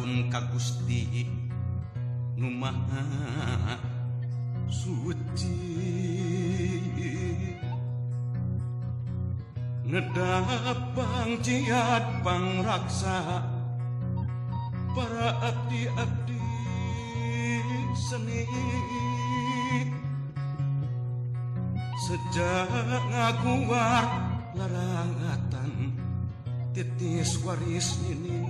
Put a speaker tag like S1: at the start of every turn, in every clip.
S1: nyuarkeun ka Gusti nu Maha Suci ngedapang jiat pangraksa para abdi-abdi seni sejak ngaguar larangatan titis waris ini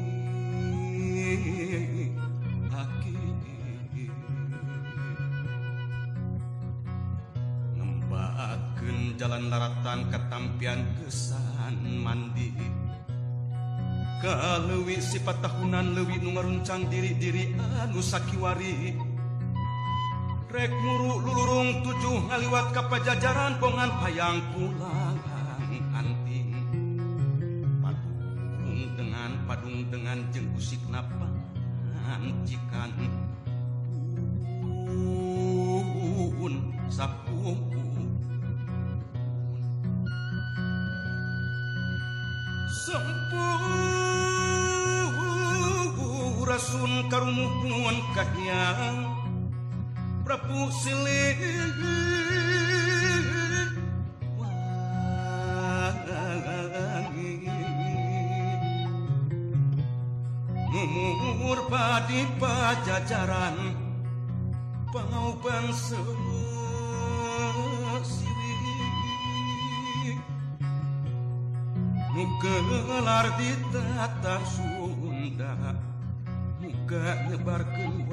S1: aki nembakeun jalan laratan ketampian kesan mandi kaleuwih sifat tahunan leuwih nu ngaruncang diri-diri anu sakiwari rek muru lulurung tujuh ngaliwat ka pajajaran pongan hayang pulang anting padung dengan jeung usikna pancikan sapuh rasun karumuhun kahyang Prabu Silih wangi numur padi pajajaran pauban sesiwi nu gelar di tatar Sunda muka nyebarkeun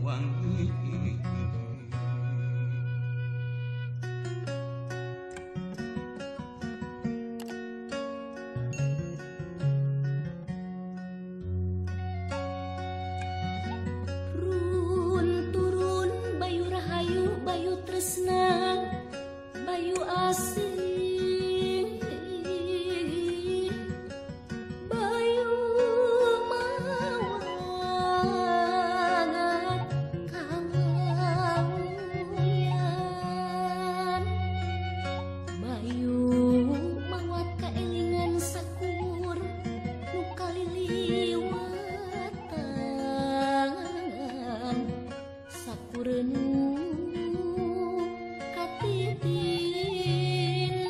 S1: wangi
S2: Run turun bayu rahayu bayu tresna bayu asih Katidin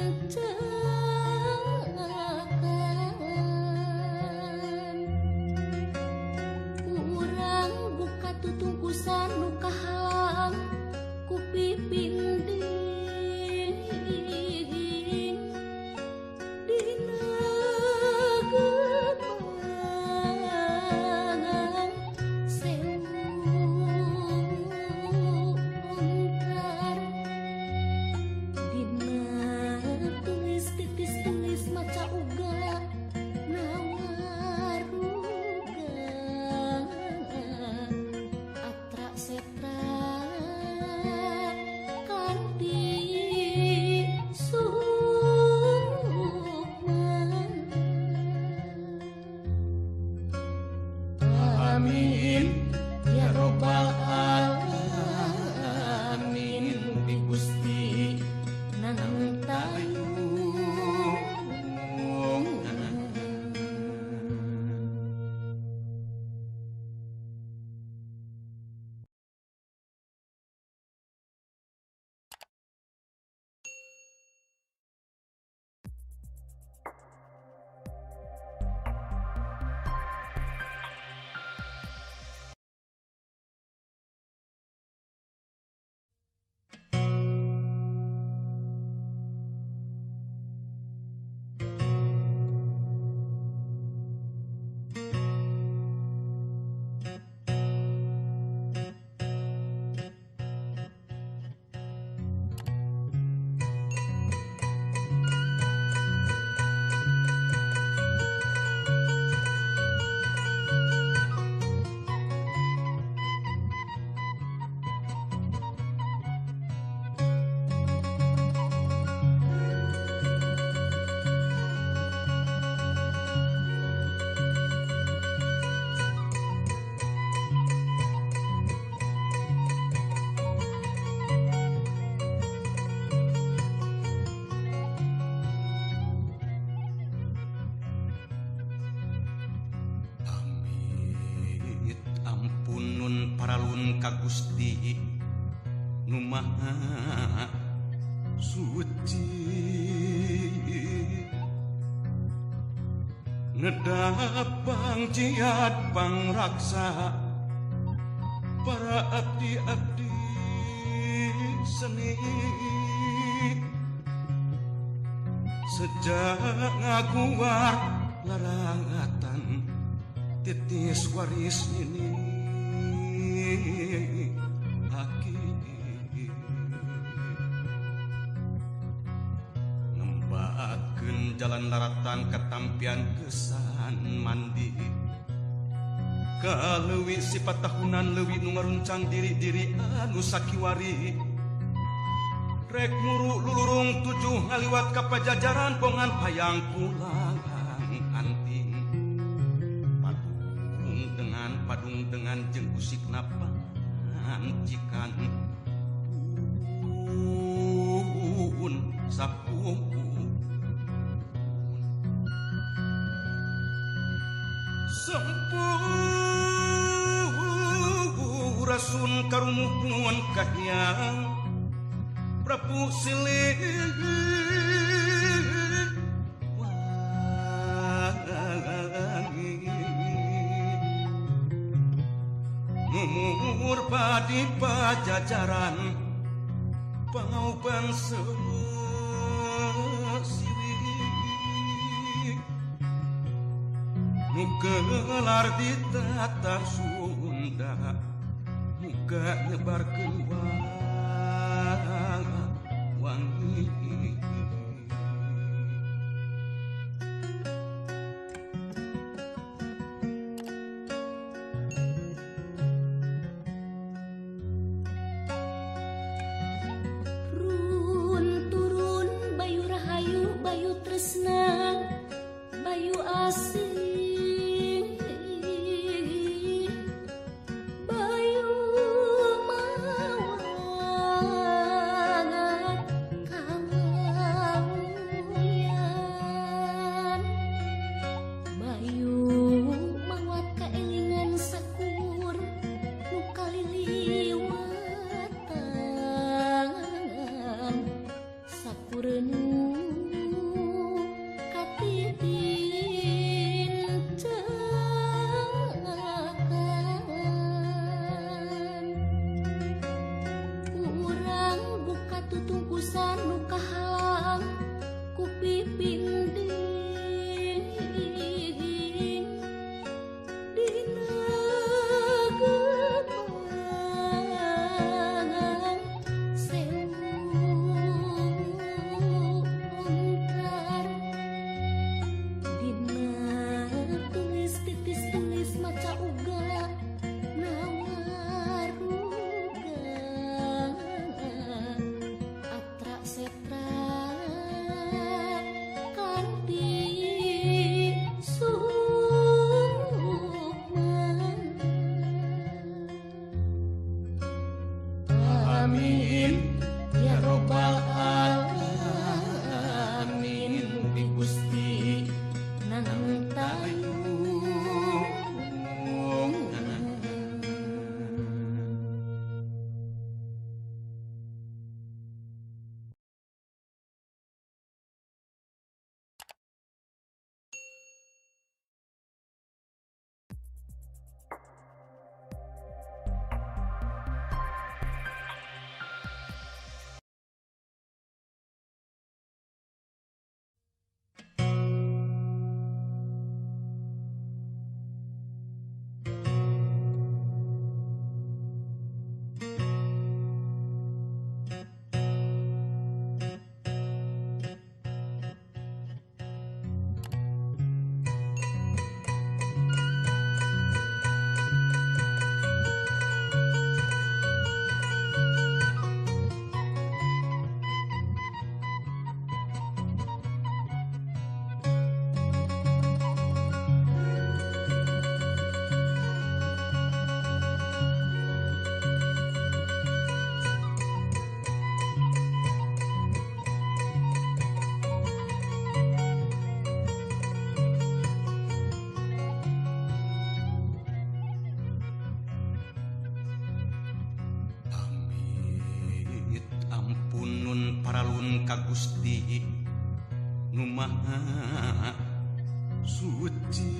S1: ka Gusti nu Maha Suci ngedapang jiat pangraksa para abdi-abdi seni sejak ngaguar larangatan titis waris ini aki ngembakeun jalan laratan ketampian kesan mandi kaleuwih sifat tahunan leuwih nu ngaruncang diri-diri anu sakiwari rek muru lulurung tujuh ngaliwat ka pajajaran pongan payang pulang anting padung dengan jeung usikna pancikan sapung rasun karumuhun kahyang Prabu Silih Mumur padi pajajaran pangauban sesiwi nu gelar di tatar Sunda muga nyebarkeun wangi
S2: Run turun Bayu Rahayu Bayu Tresna Bayu Asih Bayu Mawat Kawayan Bayu Mawat kaelingan sakur nu kaliliwatan sakureun katidin cengakan urang buka tutungkusan nu kahalang ku piping dinding dina gemangan sewu ontar dina tulis titis tulis maca uga nawaruga atra setra
S1: paralun ka Gusti nu Maha Suci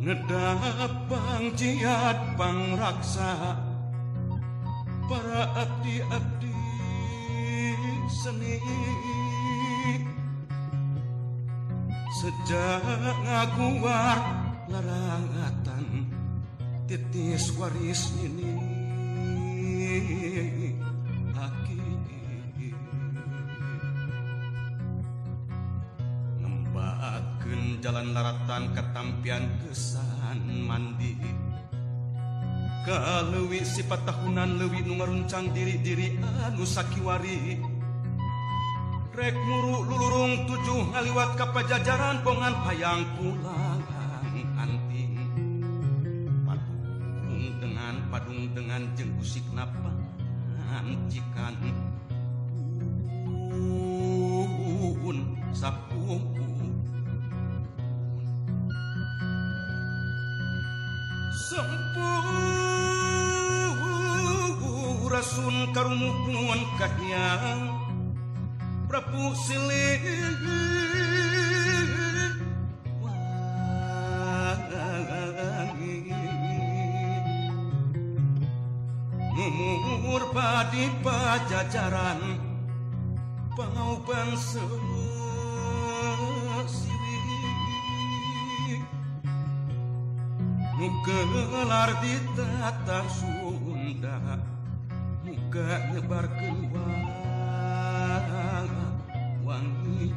S1: ngedapang jiat pangraksa para abdi-abdi seni sejak ngaguar larangatan titis waris ini aki ngembakeun jalan laratan katampian kesan mandi kaleuwih sifat tahunan leuwih nu ngaruncang diri-diri anu sakiwari rek muru lulurung tujuh ngaliwat ka pajajaran pongan hayang pulang anting padung dengan jeung usikna pancikan sapuh rasun karumuhun kahyang Prabu Silih wangi ngumur padi pajajaran pangauban siwi nugelar di tata Sunda muka nyebar keluar wangi